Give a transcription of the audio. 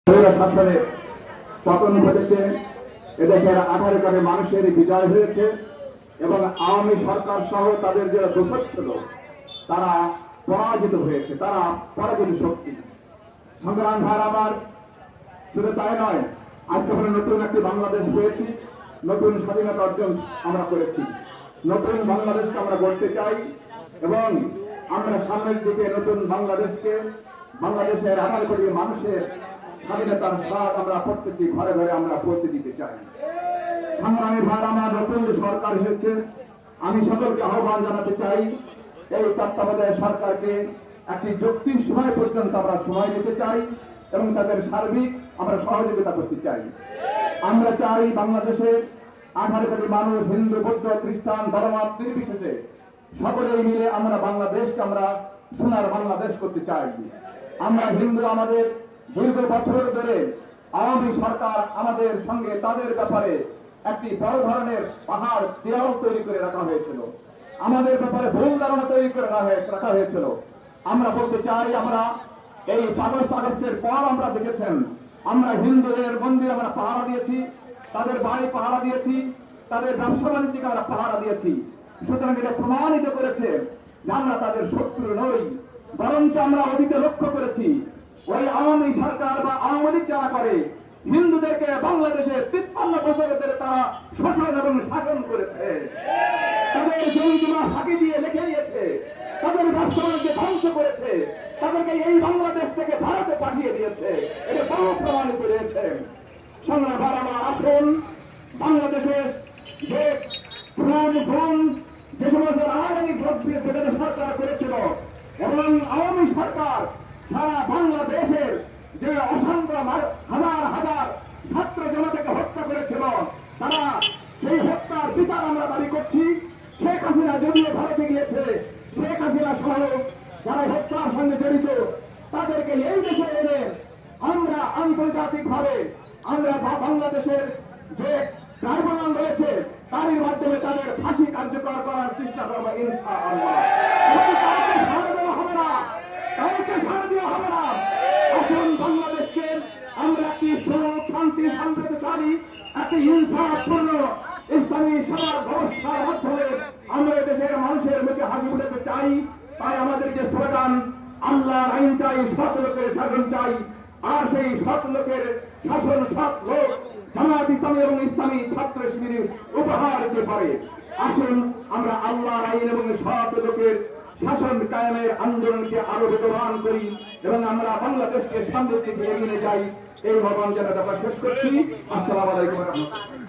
শাসনের পতন ঘটেছে, এদেশের 18 কোটি মানুষের বিজয় হয়েছে এবং আওয়ামী সরকার সহ তাদের যে দোষর ছিল তারা পরাজিত হয়েছে, তারা পরাজিত শক্তি। সংগ্রাম ভার আমার শুধু তাই নয়, আজকে আমরা নতুন একটি বাংলাদেশ পেয়েছি, নতুন স্বাধীনতা অর্জন আমরা করেছি, নতুন বাংলাদেশকে আমরা গড়তে চাই এবং আমরা সামনের দিকে নতুন বাংলাদেশকে, বাংলাদেশের 18 কোটি মানুষের স্বাধীনতার স্বাদ আমরা প্রত্যেকটি ঘরে ঘরে আমরা পৌঁছে দিতে চাই। সংগ্রামী ভার আমার নতুন সরকার হয়েছে, আমি সকলকে আহ্বান জানাতে চাই এই তত্ত্বাবধায়ক সরকারকে একটি যৌক্তিক সময় পর্যন্ত আমরা সময় দিতে চাই এবং তাদের সার্বিক আমরা সহযোগিতা করতে চাই। আমরা চাই বাংলাদেশের 18 কোটি মানুষ, হিন্দু, বৌদ্ধ, খ্রিস্টান, ধর্মমত নির্বিশেষে সকলেই মিলে আমরা বাংলাদেশকে আমরা সোনার বাংলাদেশ করতে চাই। আমরা হিন্দু, আমাদের দীর্ঘ বছর ধরে আওয়ামী সরকার আমাদের সঙ্গে তাদের ব্যাপারে একটি বড় ধরনের পাহাড় দেওয়াল তৈরি করে রাখা হয়েছিল, আমাদের ব্যাপারে ভুল ধারণা তৈরি করে রাখা হয়েছিল। আমরা বলতে চাই, আমরা এই 5 আগস্টের পর আমরা দেখেছেন আমরা হিন্দুদের মন্দির আমরা পাহারা দিয়েছি, তাদের বাড়ি পাহারা দিয়েছি, তাদের ব্যবসা বাণিজ্যকে আমরা পাহারা দিয়েছি। সুতরাং এটা প্রমাণিত করেছে যে আমরা তাদের শত্রু নই, বরঞ্চ আমরা অতীতে লক্ষ্য করেছি ওই আওয়ামী সরকার বা আওয়ামী লীগ যারা করে হিন্দুদেরকে বাংলাদেশে 53 বছর ধরে তারা শোষণ এবং শাসন করেছে, তাদের জমিজমা ফাঁকি দিয়ে লিখে দিয়েছে, তাদের ব্যবসা বাণিজ্য ধ্বংস করেছে, তাদেরকে এই বাংলাদেশ থেকে ভারতে পাঠিয়ে দিয়েছে। এটা বড় প্রমাণিত রয়েছে। সংগ্রাম ভার আমার আসুন, বাংলাদেশের যে যে সমস্ত রাজনৈতিক সরকার করেছিল এবং আওয়ামী সরকার সারা বাংলাদেশের যে অসংখ্য হাজার হাজার ছাত্র জনতাকে হত্যা করেছিল, তারা সেই হত্যার বিচার আমরা দাবি করছি। শেখ হাসিনা যদিও ভারতে গিয়েছে, শেখ হাসিনা সহ যারা হত্যার সঙ্গে জড়িত তাদেরকে এই দেশে এনে আমরা আন্তর্জাতিক ভাবে আমরা বাংলাদেশের যে ট্রাইব্যুনাল রয়েছে তারই মাধ্যমে তাদের ফাঁসি কার্যকর করার চেষ্টা করবো ইনশাআল্লাহ। কাউকে ছাড় দেওয়া হবে না, কাউকে ছাড় দেওয়া হবে না। এখন বাংলাদেশকে আমরা একটি সুখ, শান্তি, সমৃদ্ধশালী, একটি ইনসাফপূর্ণ ইসলামী সমাজ ব্যবস্থার মাধ্যমে আমরা দেশের মানুষের মুখে হাসি ফুটাতে চাই। তাই আমাদের যে স্লোগান, আল্লাহর আইন চাই, সৎ লোকের শাসন চাই, আর সেই সৎ লোকের শাসন সৎ লোক জামায়াত ইসলামী এবং ইসলামী ছাত্র শিবির উপহার দিতে পারে। আসুন আমরা আল্লাহর আইন এবং সৎ লোকের শাসন কায়েমের আন্দোলনকে আরো বেগবান করি এবং আমরা বাংলাদেশকে সামনের দিকে এগিয়ে যাই। এই আহ্বান জানাতে আমরা শেষ করছি। আসসালামু আলাইকুম ওয়া রাহমাতুল্লাহ।